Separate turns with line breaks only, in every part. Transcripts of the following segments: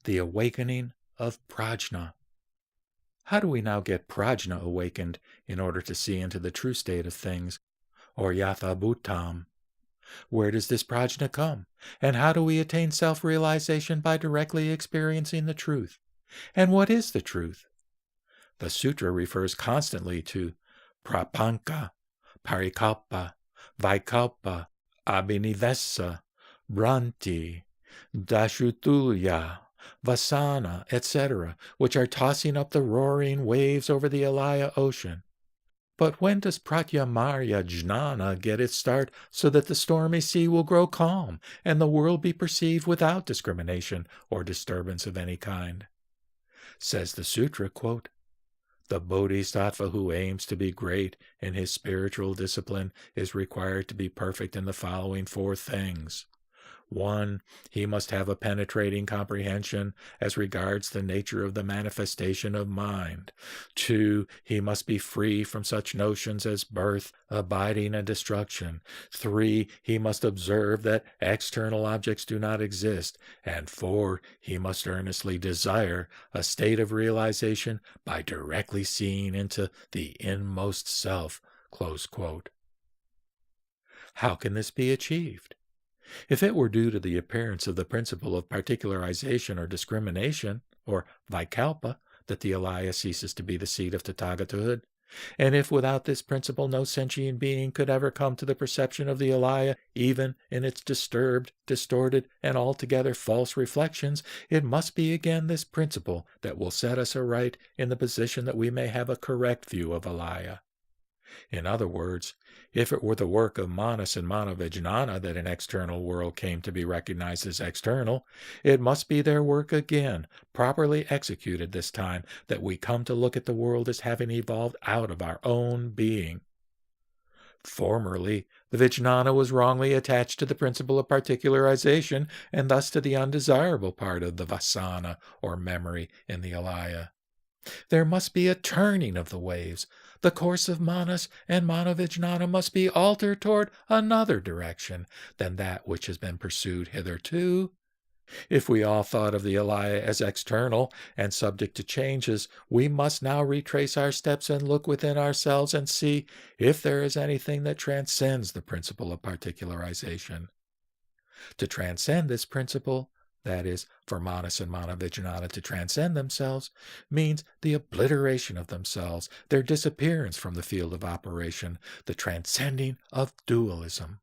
the awakening of Prajna. How do we now get Prajna awakened in order to see into the true state of things, or Yatha Bhutam? Where does this Prajna come, and how do we attain self-realization by directly experiencing the truth? And what is the truth? The sutra refers constantly to prapanka, parikalpa, vaikalpa, abhinivesa, bhranti, dashutulya, vasana, etc., which are tossing up the roaring waves over the Alaya ocean. But when does pratyamarya jnana get its start so that the stormy sea will grow calm and the world be perceived without discrimination or disturbance of any kind? Says the sutra, quote, "The bodhisattva who aims to be great in his spiritual discipline is required to be perfect in the following four things. 1. He must have a penetrating comprehension as regards the nature of the manifestation of mind. 2. He must be free from such notions as birth, abiding, and destruction. 3. He must observe that external objects do not exist. And 4. He must earnestly desire a state of realization by directly seeing into the inmost self." Close quote. How can this be achieved? If it were due to the appearance of the principle of particularization or discrimination, or vaikalpa, that the Alaya ceases to be the seat of Tathagatahood, and if without this principle no sentient being could ever come to the perception of the Alaya, even in its disturbed, distorted, and altogether false reflections, it must be again this principle that will set us aright in the position that we may have a correct view of Alaya. In other words, if it were the work of Manas and Manavijnana that an external world came to be recognized as external, it must be their work again, properly executed this time, that we come to look at the world as having evolved out of our own being. Formerly, the Vijnana was wrongly attached to the principle of particularization, and thus to the undesirable part of the vasana, or memory, in the Alaya. There must be a turning of the waves. The course of Manas and Manavijnana must be altered toward another direction than that which has been pursued hitherto. If we all thought of the Alaya as external and subject to changes, we must now retrace our steps and look within ourselves and see if there is anything that transcends the principle of particularization. To transcend this principle, that is, for Manas and Manavijnana to transcend themselves, means the obliteration of themselves, their disappearance from the field of operation, the transcending of dualism.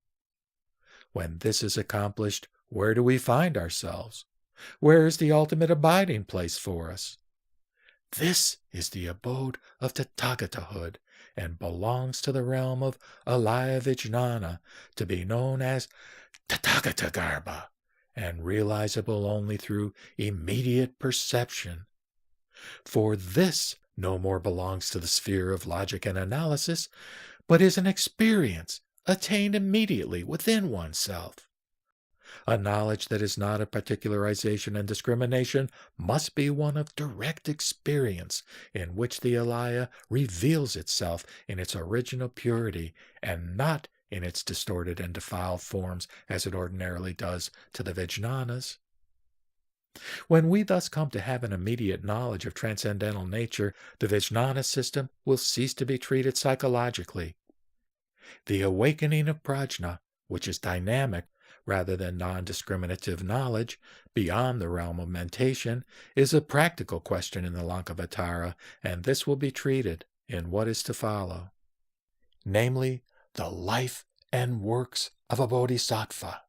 When this is accomplished, where do we find ourselves? Where is the ultimate abiding place for us? This is the abode of Tathagatahood, and belongs to the realm of Alaya Vijnana, to be known as Tathagatagarbha, and realizable only through immediate perception. For this no more belongs to the sphere of logic and analysis, but is an experience attained immediately within oneself. A knowledge that is not of particularization and discrimination must be one of direct experience, in which the Alaya reveals itself in its original purity, and not in its distorted and defiled forms as it ordinarily does to the Vijnanas. When we thus come to have an immediate knowledge of transcendental nature, the Vijnana system will cease to be treated psychologically. The awakening of Prajna, which is dynamic rather than non-discriminative knowledge, beyond the realm of mentation, is a practical question in the Lankavatara, and this will be treated in what is to follow, namely, the life and works of a bodhisattva.